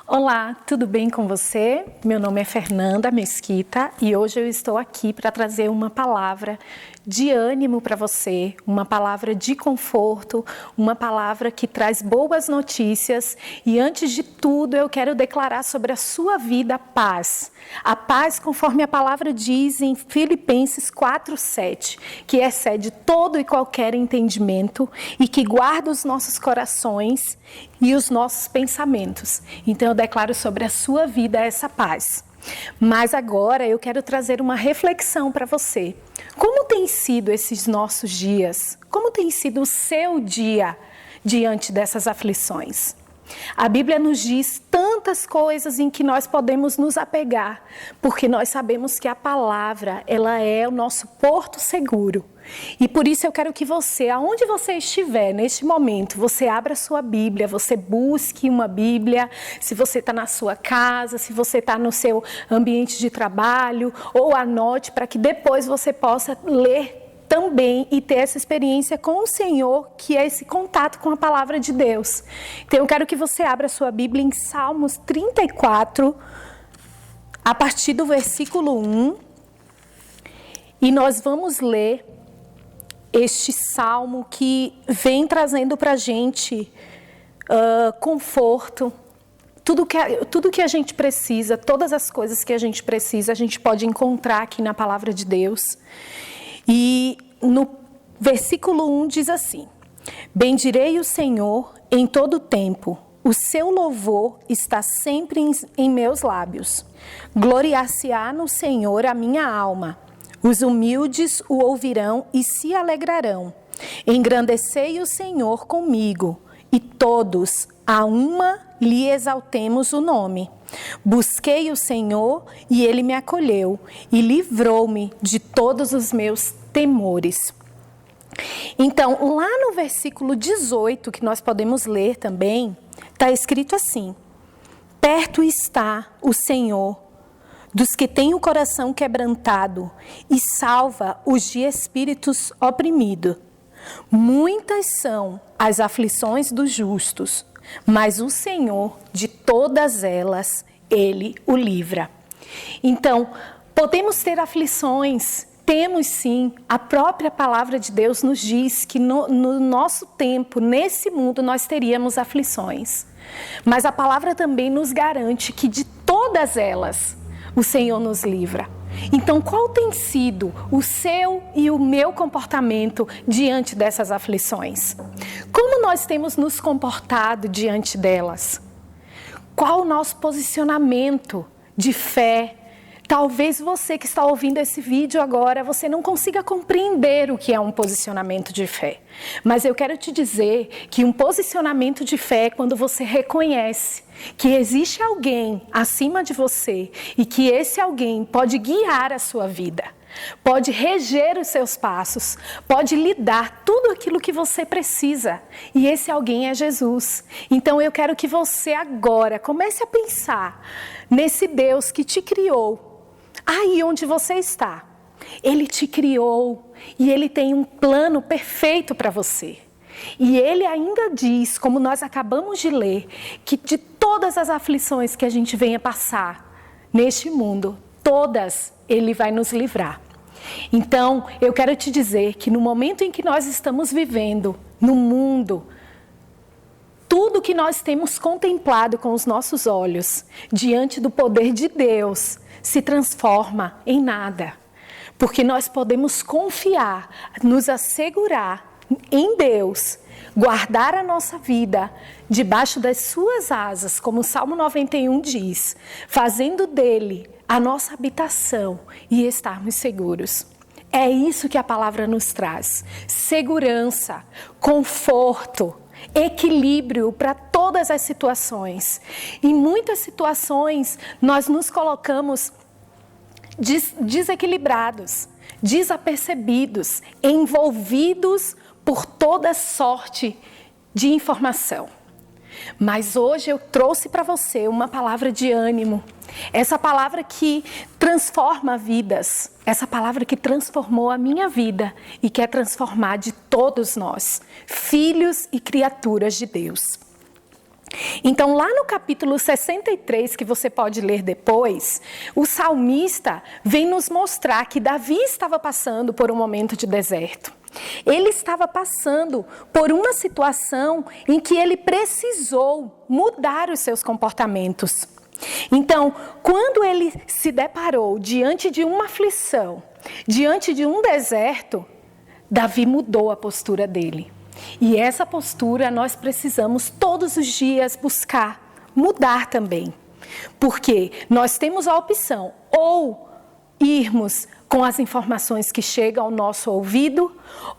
Olá, tudo bem com você? Meu nome é Fernanda Mesquita e hoje eu estou aqui para trazer uma palavra de ânimo para você, uma palavra de conforto, uma palavra que traz boas notícias e antes de tudo eu quero declarar sobre a sua vida paz. A paz conforme a palavra diz em Filipenses 4:7, que excede todo e qualquer entendimento e que guarda os nossos corações e os nossos pensamentos. Então eu declaro sobre a sua vida essa paz. Mas agora eu quero trazer uma reflexão para você. Como tem sido esses nossos dias? Como tem sido o seu dia diante dessas aflições? A Bíblia nos diz tantas coisas em que nós podemos nos apegar, porque nós sabemos que a palavra, ela é o nosso porto seguro. E por isso eu quero que você, aonde você estiver neste momento, você abra a sua Bíblia, você busque uma Bíblia, se você está na sua casa, se você está no seu ambiente de trabalho, ou anote para que depois você possa ler também e ter essa experiência com o Senhor, que é esse contato com a palavra de Deus. Então eu quero que você abra a sua Bíblia em Salmos 34, a partir do versículo 1, e nós vamos ler este salmo que vem trazendo para a gente conforto. Tudo que a gente precisa, todas as coisas que a gente precisa, a gente pode encontrar aqui na palavra de Deus. E no versículo 1 diz assim: bendirei o Senhor em todo o tempo, o seu louvor está sempre em meus lábios. Gloriar-se-á no Senhor a minha alma. Os humildes o ouvirão e se alegrarão. Engrandecei o Senhor comigo, e todos a uma lhe exaltemos o nome. Busquei o Senhor e ele me acolheu e livrou-me de todos os meus temores. Então, lá no versículo 18, que nós podemos ler também, está escrito assim: perto está o Senhor dos que têm o coração quebrantado e salva os de espíritos oprimidos. Muitas são as aflições dos justos, mas o Senhor, de todas elas, Ele o livra. Então, podemos ter aflições, temos sim. A própria palavra de Deus nos diz que no nosso tempo, nesse mundo, nós teríamos aflições. Mas a palavra também nos garante que de todas elas, o Senhor nos livra. Então, qual tem sido o seu e o meu comportamento diante dessas aflições? Como nós temos nos comportado diante delas? Qual o nosso posicionamento de fé? Talvez você que está ouvindo esse vídeo agora, você não consiga compreender o que é um posicionamento de fé. Mas eu quero te dizer que um posicionamento de fé é quando você reconhece que existe alguém acima de você e que esse alguém pode guiar a sua vida, pode reger os seus passos, pode lhe dar tudo aquilo que você precisa. E esse alguém é Jesus. Então eu quero que você agora comece a pensar nesse Deus que te criou. Aí onde você está, Ele te criou e Ele tem um plano perfeito para você. E Ele ainda diz, como nós acabamos de ler, que de todas as aflições que a gente venha passar neste mundo, todas Ele vai nos livrar. Então, eu quero te dizer que no momento em que nós estamos vivendo no mundo, tudo que nós temos contemplado com os nossos olhos, diante do poder de Deus, se transforma em nada. Porque nós podemos confiar, nos assegurar em Deus, guardar a nossa vida debaixo das suas asas, como o Salmo 91 diz, fazendo dele a nossa habitação e estarmos seguros. É isso que a palavra nos traz: segurança, conforto, equilíbrio para todas as situações. Em muitas situações nós nos colocamos desequilibrados, desapercebidos, envolvidos por toda sorte de informação. Mas hoje eu trouxe para você uma palavra de ânimo, essa palavra que transforma vidas, essa palavra que transformou a minha vida e quer transformar de todos nós, filhos e criaturas de Deus. Então, lá no capítulo 63, que você pode ler depois, o salmista vem nos mostrar que Davi estava passando por um momento de deserto. Ele estava passando por uma situação em que ele precisou mudar os seus comportamentos. Então, quando ele se deparou diante de uma aflição, diante de um deserto, Davi mudou a postura dele. E essa postura nós precisamos todos os dias buscar mudar também. Porque nós temos a opção ou irmos com as informações que chegam ao nosso ouvido,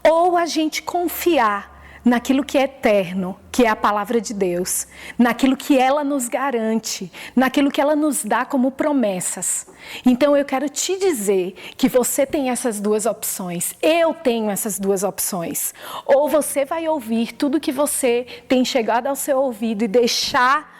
ou a gente confiar naquilo que é eterno, que é a palavra de Deus, naquilo que ela nos garante, naquilo que ela nos dá como promessas. Então eu quero te dizer que você tem essas duas opções, eu tenho essas duas opções. Ou você vai ouvir tudo que você tem chegado ao seu ouvido e deixar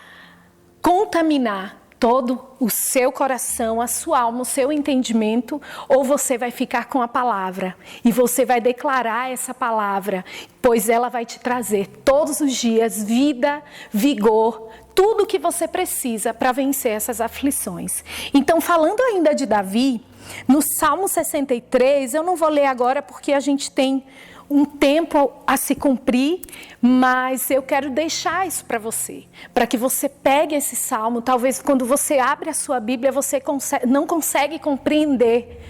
contaminar todo o seu coração, a sua alma, o seu entendimento, ou você vai ficar com a palavra e você vai declarar essa palavra, pois ela vai te trazer todos os dias vida, vigor, tudo o que você precisa para vencer essas aflições. Então, falando ainda de Davi, no Salmo 63, eu não vou ler agora porque a gente tem um tempo a se cumprir, mas eu quero deixar isso para você, para que você pegue esse salmo. Talvez quando você abre a sua Bíblia você não consegue compreender,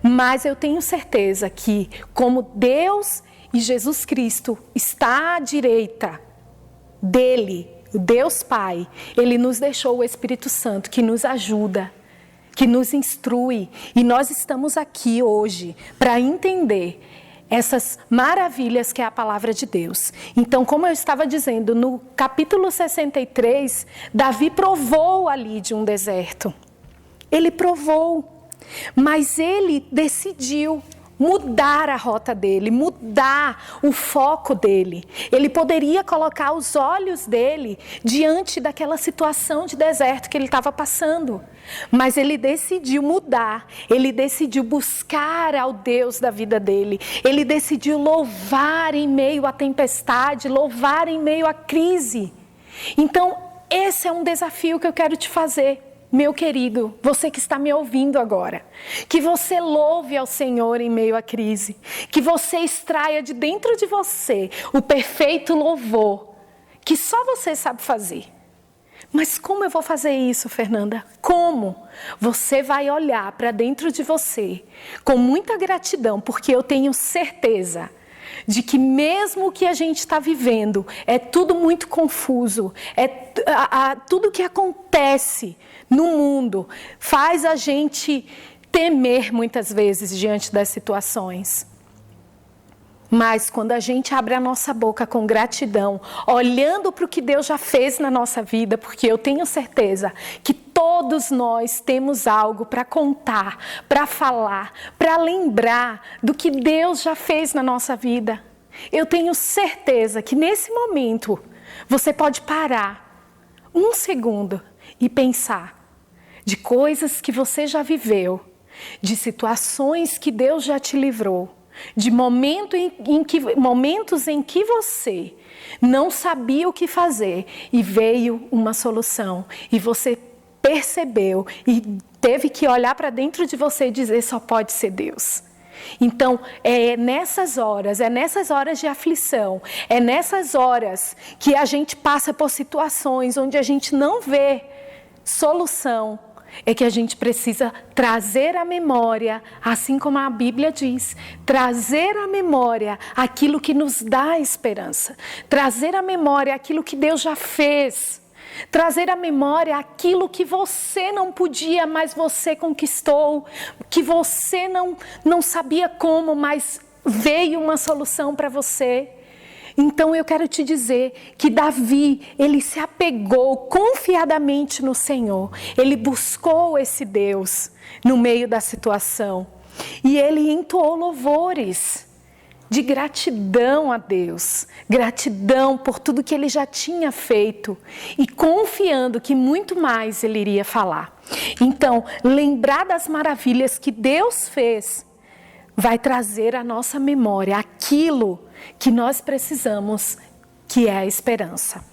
mas eu tenho certeza que como Deus e Jesus Cristo está à direita dele, o Deus Pai, Ele nos deixou o Espírito Santo que nos ajuda, que nos instrui, e nós estamos aqui hoje para entender essas maravilhas que é a palavra de Deus. Então, como eu estava dizendo, no capítulo 63, Davi provou ali de um deserto. Ele provou, mas ele decidiu mudar a rota dele, mudar o foco dele. Ele poderia colocar os olhos dele diante daquela situação de deserto que ele estava passando. Mas ele decidiu mudar, ele decidiu buscar ao Deus da vida dele. Ele decidiu louvar em meio à tempestade, louvar em meio à crise. Então, esse é um desafio que eu quero te fazer. Meu querido, você que está me ouvindo agora, que você louve ao Senhor em meio à crise, que você extraia de dentro de você o perfeito louvor, que só você sabe fazer. Mas como eu vou fazer isso, Fernanda? Como? Você vai olhar para dentro de você com muita gratidão, porque eu tenho certeza de que mesmo o que a gente está vivendo é tudo muito confuso, tudo que acontece no mundo faz a gente temer muitas vezes diante das situações. Mas quando a gente abre a nossa boca com gratidão, olhando para o que Deus já fez na nossa vida, porque eu tenho certeza que todos nós temos algo para contar, para falar, para lembrar do que Deus já fez na nossa vida. Eu tenho certeza que nesse momento você pode parar um segundo e pensar de coisas que você já viveu, de situações que Deus já te livrou, de momentos em que você não sabia o que fazer e veio uma solução e você percebeu e teve que olhar para dentro de você e dizer: só pode ser Deus. Então, é nessas horas de aflição, é nessas horas que a gente passa por situações onde a gente não vê solução, é que a gente precisa trazer à memória, assim como a Bíblia diz, trazer à memória aquilo que nos dá esperança, trazer à memória aquilo que Deus já fez, trazer à memória aquilo que você não podia, mas você conquistou, que você não sabia como, mas veio uma solução para você. Então eu quero te dizer que Davi, ele se apegou confiadamente no Senhor. Ele buscou esse Deus no meio da situação. E ele entoou louvores de gratidão a Deus. Gratidão por tudo que ele já tinha feito. E confiando que muito mais ele iria falar. Então, lembrar das maravilhas que Deus fez vai trazer à nossa memória aquilo que nós precisamos, que é a esperança.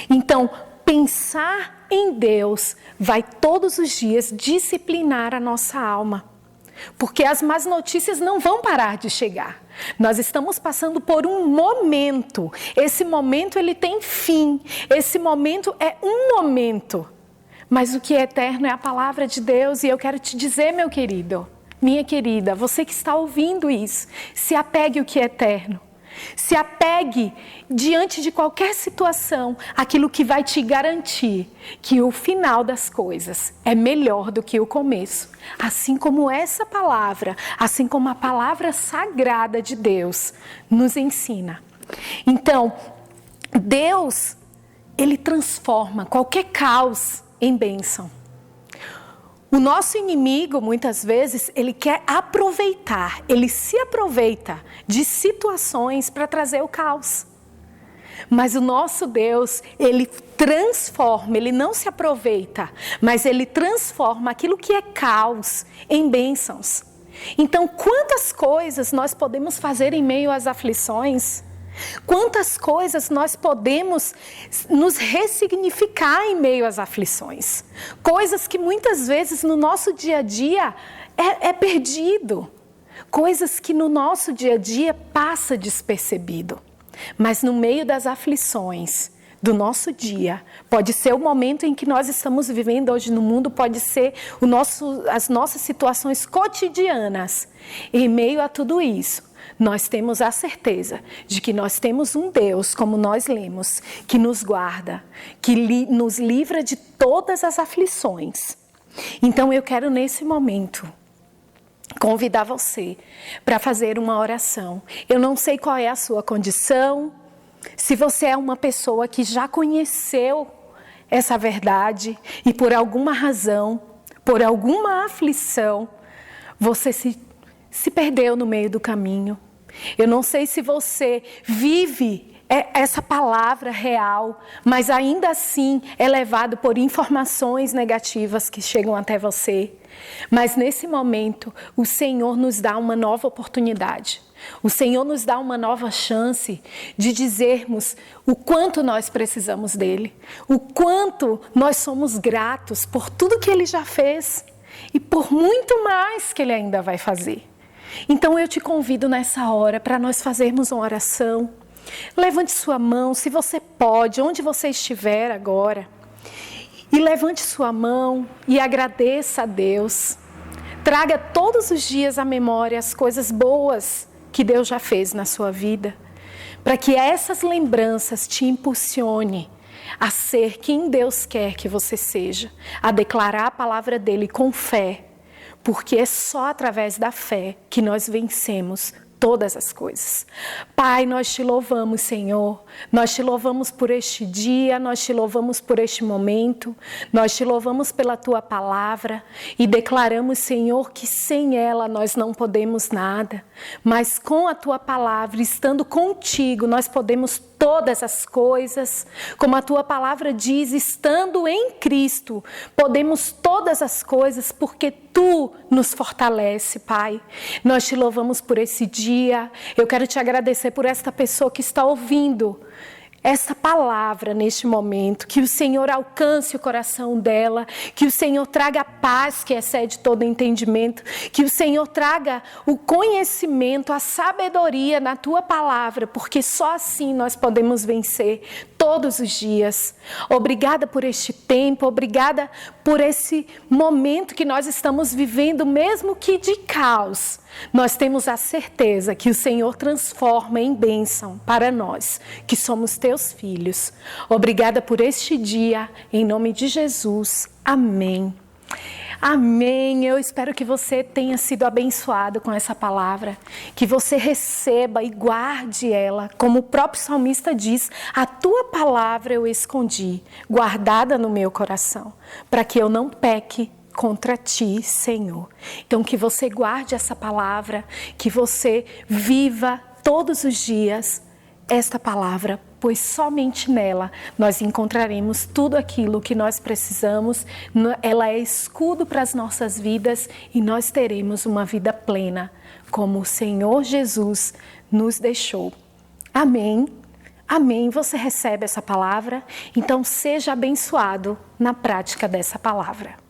Então, pensar em Deus vai todos os dias disciplinar a nossa alma. Porque as más notícias não vão parar de chegar. Nós estamos passando por um momento. Esse momento ele tem fim. Esse momento é um momento. Mas o que é eterno é a palavra de Deus. E eu quero te dizer, meu querido, minha querida, você que está ouvindo isso, se apegue ao que é eterno. Se apegue diante de qualquer situação, aquilo que vai te garantir que o final das coisas é melhor do que o começo. Assim como essa palavra, assim como a palavra sagrada de Deus nos ensina. Então, Deus, Ele transforma qualquer caos em bênção. O nosso inimigo, muitas vezes, ele quer aproveitar, ele se aproveita de situações para trazer o caos. Mas o nosso Deus, ele transforma, ele não se aproveita, mas ele transforma aquilo que é caos em bênçãos. Então, quantas coisas nós podemos fazer em meio às aflições? Quantas coisas nós podemos nos ressignificar em meio às aflições? Coisas que muitas vezes no nosso dia a dia é perdido. Coisas que no nosso dia a dia passa despercebido. Mas no meio das aflições do nosso dia, pode ser o momento em que nós estamos vivendo hoje no mundo, pode ser as nossas situações cotidianas. Em meio a tudo isso, nós temos a certeza de que nós temos um Deus, como nós lemos, que nos guarda, que nos livra de todas as aflições. Então eu quero nesse momento convidar você para fazer uma oração. Eu não sei qual é a sua condição, se você é uma pessoa que já conheceu essa verdade e por alguma razão, por alguma aflição, você se perdeu no meio do caminho. Eu não sei se você vive essa palavra real, mas ainda assim é levado por informações negativas que chegam até você. Mas nesse momento, o Senhor nos dá uma nova oportunidade. O Senhor nos dá uma nova chance de dizermos o quanto nós precisamos dEle, o quanto nós somos gratos por tudo que Ele já fez e por muito mais que Ele ainda vai fazer. Então eu te convido nessa hora para nós fazermos uma oração. Levante sua mão, se você pode, onde você estiver agora. E levante sua mão e agradeça a Deus. Traga todos os dias à memória as coisas boas que Deus já fez na sua vida. Para que essas lembranças te impulsione a ser quem Deus quer que você seja. A declarar a palavra dEle com fé. Porque é só através da fé que nós vencemos todas as coisas. Pai, nós te louvamos, Senhor. Nós te louvamos por este dia, nós te louvamos por este momento. Nós te louvamos pela Tua palavra e declaramos, Senhor, que sem ela nós não podemos nada. Mas com a Tua palavra, estando contigo, nós podemos todas as coisas. Como a Tua palavra diz, estando em Cristo, podemos todas as coisas porque Tu nos fortalece, Pai. Nós te louvamos por esse dia. Eu quero te agradecer por esta pessoa que está ouvindo esta palavra neste momento, que o Senhor alcance o coração dela, que o Senhor traga a paz que excede todo entendimento, que o Senhor traga o conhecimento, a sabedoria na Tua palavra, porque só assim nós podemos vencer todos os dias. Obrigada por este tempo, obrigada por esse momento que nós estamos vivendo, mesmo que de caos. Nós temos a certeza que o Senhor transforma em bênção para nós, que somos Teus filhos. Obrigada por este dia, em nome de Jesus. Amém. Amém. Eu espero que você tenha sido abençoado com essa palavra, que você receba e guarde ela, como o próprio salmista diz, a Tua palavra eu escondi, guardada no meu coração, para que eu não peque contra Ti, Senhor. Então que você guarde essa palavra, que você viva todos os dias esta palavra, pois somente nela nós encontraremos tudo aquilo que nós precisamos. Ela é escudo para as nossas vidas e nós teremos uma vida plena, como o Senhor Jesus nos deixou. Amém. Amém? Você recebe essa palavra? Então seja abençoado na prática dessa palavra.